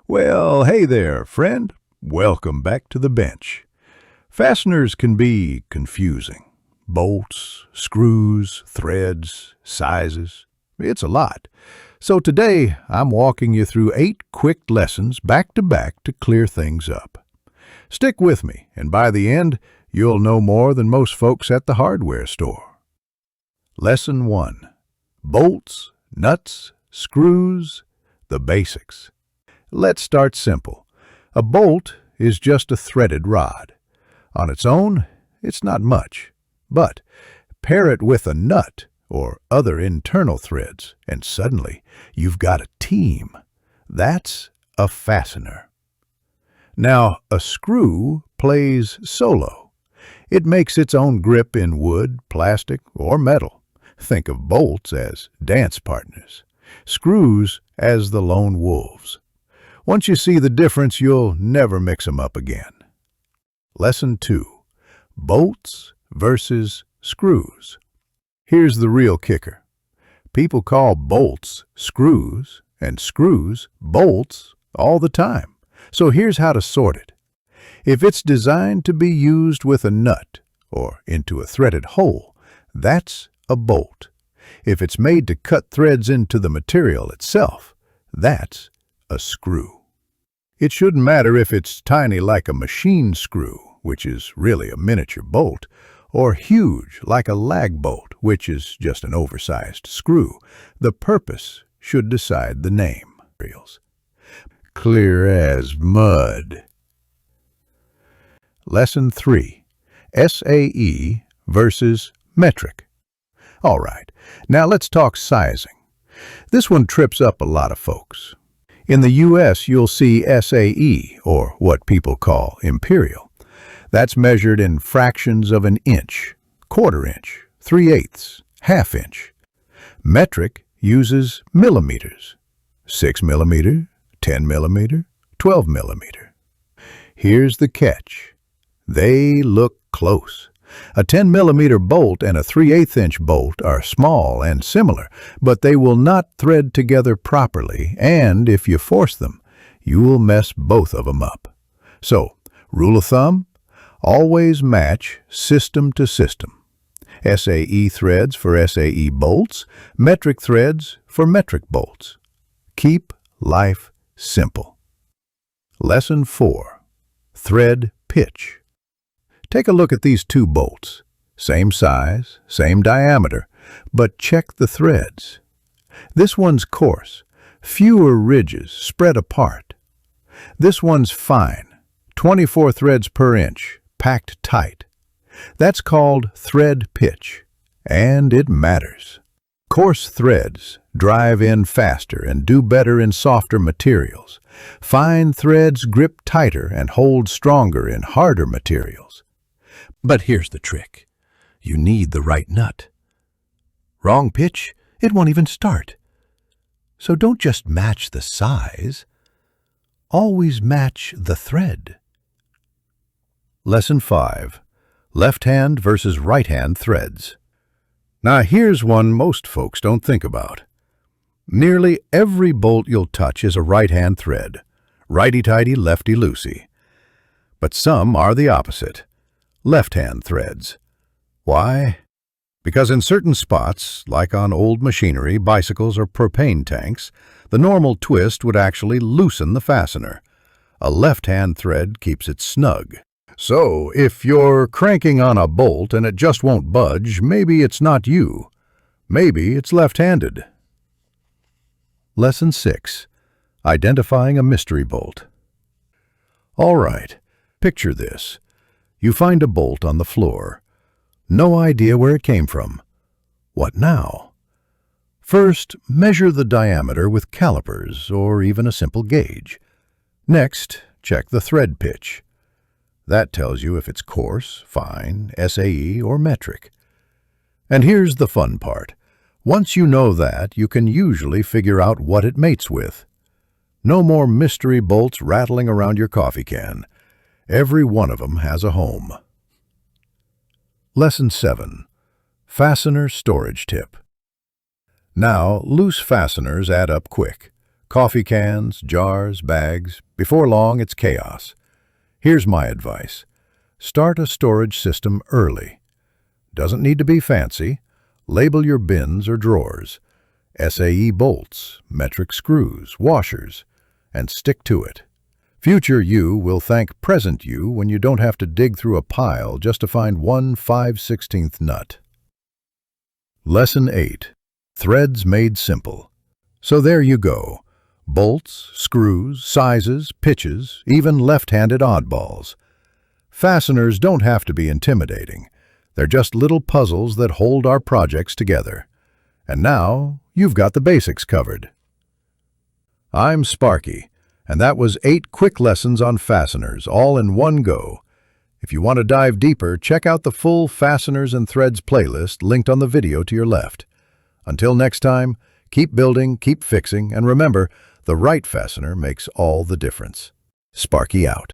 Well, hey there, friend. Welcome back to the bench. Fasteners can be confusing. Bolts, screws, threads, sizes. It's a lot. So today, I'm walking you through 8 quick lessons back to back to clear things up. Stick with me, and by the end, you'll know more than most folks at the hardware store. Lesson 1. Bolts, nuts, screws, the basics. Let's start simple. A bolt is just a threaded rod. On its own, it's not much. But pair it with a nut or other internal threads, and suddenly you've got a team. That's a fastener. Now, a screw plays solo. It makes its own grip in wood, plastic, or metal. Think of bolts as dance partners, screws as the lone wolves. Once you see the difference, you'll never mix them up again. Lesson 2. Bolts versus screws. Here's the real kicker. People call bolts screws and screws bolts all the time. So here's how to sort it. If it's designed to be used with a nut or into a threaded hole, that's a bolt. If it's made to cut threads into the material itself, that's a screw. It shouldn't matter if it's tiny like a machine screw, which is really a miniature bolt, or huge like a lag bolt, which is just an oversized screw. The purpose should decide the name. Clear as mud. Lesson 3. SAE versus metric. All right, now let's talk sizing. This one trips up a lot of folks. In the U.S., you'll see SAE, or what people call imperial. That's measured in fractions of an inch, quarter inch, 3/8, half inch. Metric uses millimeters, 6 millimeter, 10 millimeter, 12 millimeter. Here's the catch. They look close. A 10 millimeter bolt and a 3/8 inch bolt are small and similar, but they will not thread together properly, and if you force them, you will mess both of them up. So, rule of thumb, always match system to system. SAE threads for SAE bolts, metric threads for metric bolts. Keep life simple. Lesson 4. Thread pitch. Take a look at these 2 bolts. Same size, same diameter, but check the threads. This one's coarse, fewer ridges spread apart. This one's fine, 24 threads per inch, packed tight. That's called thread pitch, and it matters. Coarse threads drive in faster and do better in softer materials. Fine threads grip tighter and hold stronger in harder materials. But here's the trick. You need the right nut. Wrong pitch, it won't even start. So don't just match the size. Always match the thread. Lesson 5. Left hand versus right hand threads. Now here's one most folks don't think about. Nearly every bolt you'll touch is a right hand thread. Righty-tighty, lefty-loosey. But some are the opposite. Left-hand threads. Why? Because in certain spots, like on old machinery, bicycles, or propane tanks, the normal twist would actually loosen the fastener. A left-hand thread keeps it snug. So, if you're cranking on a bolt and it just won't budge, maybe it's not you. Maybe it's left-handed. Lesson 6. Identifying a mystery bolt. All right, picture this. You find a bolt on the floor. No idea where it came from. What now? First, measure the diameter with calipers or even a simple gauge. Next, check the thread pitch. That tells you if it's coarse, fine, SAE, or metric. And here's the fun part. Once you know that, you can usually figure out what it mates with. No more mystery bolts rattling around your coffee can. Every one of them has a home. Lesson 7. Fastener storage tip. Now, loose fasteners add up quick. Coffee cans, jars, bags. Before long, it's chaos. Here's my advice. Start a storage system early. Doesn't need to be fancy. Label your bins or drawers. SAE bolts, metric screws, washers, and stick to it. Future you will thank present you when you don't have to dig through a pile just to find one 5/16 nut. Lesson 8. Threads made simple. So there you go. Bolts, screws, sizes, pitches, even left-handed oddballs. Fasteners don't have to be intimidating. They're just little puzzles that hold our projects together. And now, you've got the basics covered. I'm Sparky, and that was 8 quick lessons on fasteners, all in one go. If you want to dive deeper, check out the full Fasteners and Threads playlist linked on the video to your left. Until next time, keep building, keep fixing, and remember, the right fastener makes all the difference. Sparky out.